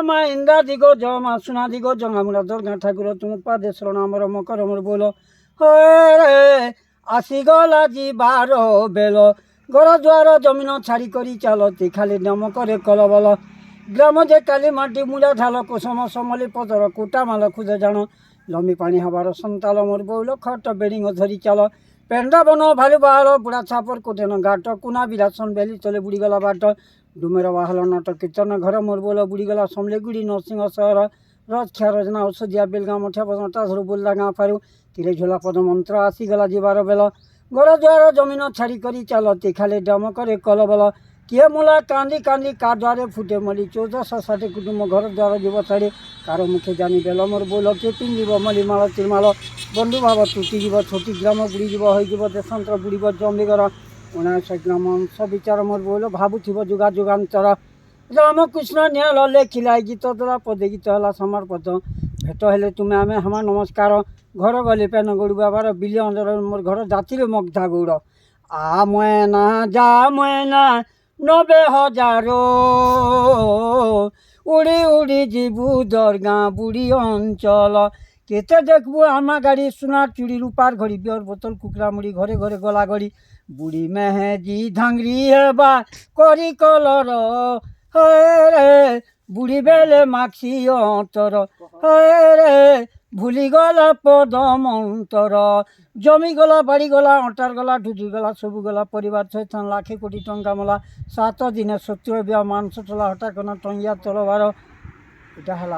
মা ইন্দা দিগ জমা সুনা দিগ জঙ্গামুড়া দুর্গা ঠাকুর তুমি পাদে শরণ আমার মকর আমার বলো হে আসিগলা ଯିବାର ବେଳ ଘର ଦ୍ୱାର ଜମିନ ଛାଡ଼ି କରି ଚାଲତି ଖାଲି ନମ କରେ କଲବଲ ଗ୍ରାମ ଯେ କାଲି ମାଟି ମୁଣ୍ଡା ଢାଲ କୁସମ ସମଲି ପଦର କୁଟା ମାଲ ଖୁଦ ଜାଣ ଜମି ପାଣି ହେବାର ସନ୍ତାଲ ମୋର ବୋଉଲ ଖଟ ବେଡ଼ିଙ୍ଗ ଧରି ଚାଲ ପେଣ୍ଡା ବନ ଭାଲୁ ବାହାଳ ବୁଢ଼ା ଛାପର କୋଟେନ ଘାଟ କୁନା ବିରାସନ ବେଲି ଚଲେ ବୁଡ଼ିଗଲା ବାଟ ଡୁମେର ବାହାଲ ନାଟ କୀର୍ତ୍ତନ ଘର ମୋର ବୋଲ ବୁଡ଼ିଗଲା ସମଲେଗୁଡ଼ି ନରସିଂହ ସହର ରକ୍ଷା ରଜନା ଔଷଧିଆ ବେଲଗାଁ ମଠିଆ ବସଣ୍ଟା ଧରୁ ବୁଲିଲା ଗାଁ ପାରୁ ତୀରେ ଝୋଲା ପଦ ମନ୍ତ୍ର ଆସିଗଲା ଯିବାର ବେଳ ଘର ଦ୍ୱାର ଜମିନ ଛାଡ଼ି କରି ଚାଲତି ଖାଲି ଡମ କରେ କଲବଲ କିଏ ମୁଲା କାନ୍ଦି କାନ୍ଦି କା ଦ୍ୱାରେ ଫୁଟେ ମଲି 1460 କୁଟୁମ୍ବ ଘର ଦ୍ୱାର ଯିବ ଛାଡ଼ି କାର ମୁଖେ ଜାନି ବେଲ ମୋର ବୋଲ କିଏ ପିନ୍ଧିବ ମଲି ମାଳ ତିରମାଳ ବନ୍ଧୁ ଭାବ ତୁଟିଯିବ ଛୋଟି ଗ୍ରାମ ବୁଡ଼ିଯିବ ହୋଇଯିବ ଦେଶାନ୍ତର ବୁଡ଼ିବ ଜମ୍ବିଗର 19 ଗ୍ରାମ ଅଂଶ ବିଚାର ମୋର ବୋଲ ଭାବୁଥିବ ଯୁଗା ଯୁଗାନ୍ତର ରାମକୃଷ୍ଣ ନିହାଲ ଲେଖିଲା ଗୀତ ଦ୍ୱାରା ପଦେ ଗୀତ ହେଲା ସମର୍ପଦ ଭେଟ ହେଲେ ତୁମେ ଆମେ ହାମା ନମସ୍କାର ଘର ଗଲେ ପେନ ଗଡ଼ୁ ବାବାର ବିଲ ଅଞ୍ଚଳ ମୋର ଘର ଜାତିରେ ମଗ୍ଧା ଗୌଡ଼ ଆ ମଏନା ଯା ମଏନା 90,000 ଉଡ଼ି ଉଡ଼ି ଯିବୁ ଦରଗାଁ ବୁଢ଼ୀ ଅଞ୍ଚଳ କେତେ দেখবু আমা গাড়ি সোনার চুড়ি রূপার ঘড়ি বিয়র বোতল কুকুরা মুড়ি ঘরে ঘরে গলা গড়ি বুড়ি মেহেজি ধাংরি হেবা করি কলর হে বুড়ি বেলে মাখি অন্তর হে ভুলি গলা পদ মন্তর জমি গলা বাড়ি গলা অটার গলা ঢুজি গলা সবু গলা পরিবার ছয়থান লাখে কোটি টঙ্কা মলা 7 দিনে 70 বিয়া মাংস তোলা হঠাৎ কোন টঙ্গিয়া তলবার এটা হল